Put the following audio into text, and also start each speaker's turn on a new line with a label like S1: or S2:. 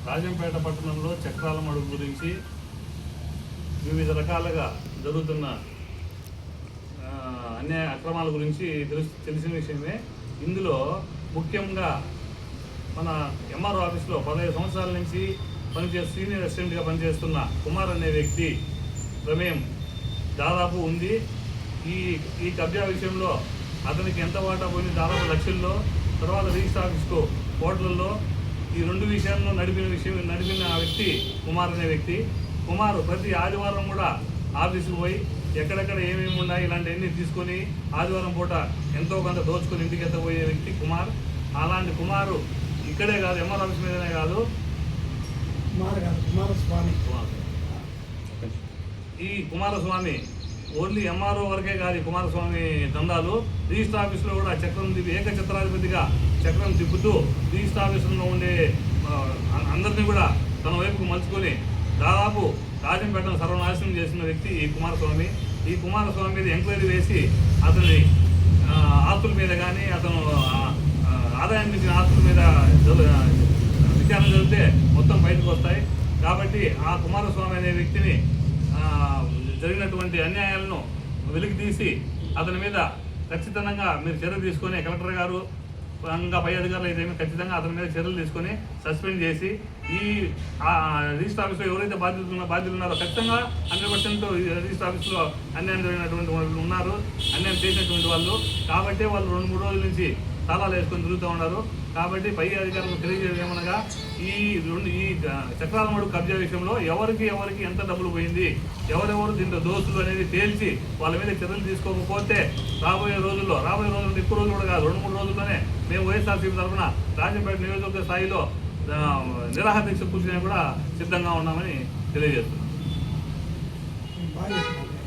S1: రాజంపేట పట్టణంలో చక్రాల మడుగు గురించి వివిధ రకాలుగా జరుగుతున్న అన్యాయ అక్రమాల గురించి తెలిసిన విషయమే. ఇందులో ముఖ్యంగా మన ఎంఆర్ఓ ఆఫీస్లో 15 సంవత్సరాల నుంచి సీనియర్ అసిస్టెంట్గా పనిచేస్తున్న కుమార్ అనే వ్యక్తి ప్రమేయం దాదాపు ఉంది. ఈ కబ్జా విషయంలో అతనికి ఎంత వాటా పోయింది, దాదాపు లక్షల్లో. తర్వాత రిజిస్టర్ ఆఫీస్కు కోట్లలో ఈ రెండు విషయాల్లో నడిపిన వ్యక్తి కుమార్ అనే వ్యక్తి. కుమార్ ప్రతి ఆదివారం కూడా ఆఫీసుకు పోయి ఎక్కడెక్కడ ఏమేమి ఉన్నాయి ఇలాంటివన్నీ తీసుకొని ఆదివారం పూట ఎంతో కొంత దోచుకొని ఇంటికి ఎత్తపోయే వ్యక్తి కుమార్. అలాంటి కుమారు ఇక్కడే కాదు, ఎంఆర్ ఆఫీస్ మీదనే కాదు, ఈ కుమారస్వామి ఓన్లీ ఎంఆర్ఓ వరకే కాదు కుమారస్వామి దందాలు. రిజిస్టర్ ఆఫీసులో కూడా చక్రం ఏకఛత్రాధిపతిగా చక్రం తిప్పుతూ రిజిస్టర్ ఆఫీసులో ఉండే అందరినీ కూడా తన వైపుకు మలుచుకొని దాదాపు రాజంపేటను సర్వనాశనం చేసిన వ్యక్తి ఈ కుమారస్వామి. ఈ కుమారస్వామి మీద ఎంక్వైరీ వేసి అతని ఆస్తుల మీద కానీ అతను ఆదాయం ఇచ్చిన ఆస్తుల మీద విచారణ జరిగితే మొత్తం బయటకు వస్తాయి. కాబట్టి ఆ కుమారస్వామి అనే వ్యక్తిని జరిగినటువంటి అన్యాయాలను వెలికి తీసి అతని మీద ఖచ్చితంగా మీరు చర్యలు తీసుకొని కలెక్టర్ గారు ఇంకా పై అధికారులు అయితే ఖచ్చితంగా అతని మీద చర్యలు తీసుకొని సస్పెండ్ చేసి ఈ రిజిస్టర్ ఆఫీస్లో ఎవరైతే బాధ్యులు ఉన్నారో ఖచ్చితంగా 100% రిజిస్టర్ ఆఫీస్లో అన్యాయం జరిగినటువంటి వాళ్ళు ఉన్నారు, అన్యాయం చేసినటువంటి వాళ్ళు. కాబట్టి వాళ్ళు 2-3 రోజుల నుంచి తాళాలు వేసుకొని తిరుగుతూ ఉన్నారు. కాబట్టి పై అధికారులకు తెలియజేయడం ఏమనగా ఈ చక్రాల మడుగు కబ్జా విషయంలో ఎవరికి ఎంత డబ్బులు పోయింది, ఎవరెవరు దీంట్లో దోస్తులు అనేది తేల్చి వాళ్ళ మీద చర్యలు తీసుకోకపోతే రాబోయే రోజుల్లో ఎక్కువ రోజులు కూడా కాదు, 2-3 రోజుల్లోనే మేము వైఎస్ఆర్సీపీ తరఫున రాజంపేట నియోజకవర్గ స్థాయిలో నిరాహార దీక్ష కూర్చునే కూడా సిద్ధంగా ఉన్నామని తెలియజేస్తున్నాం.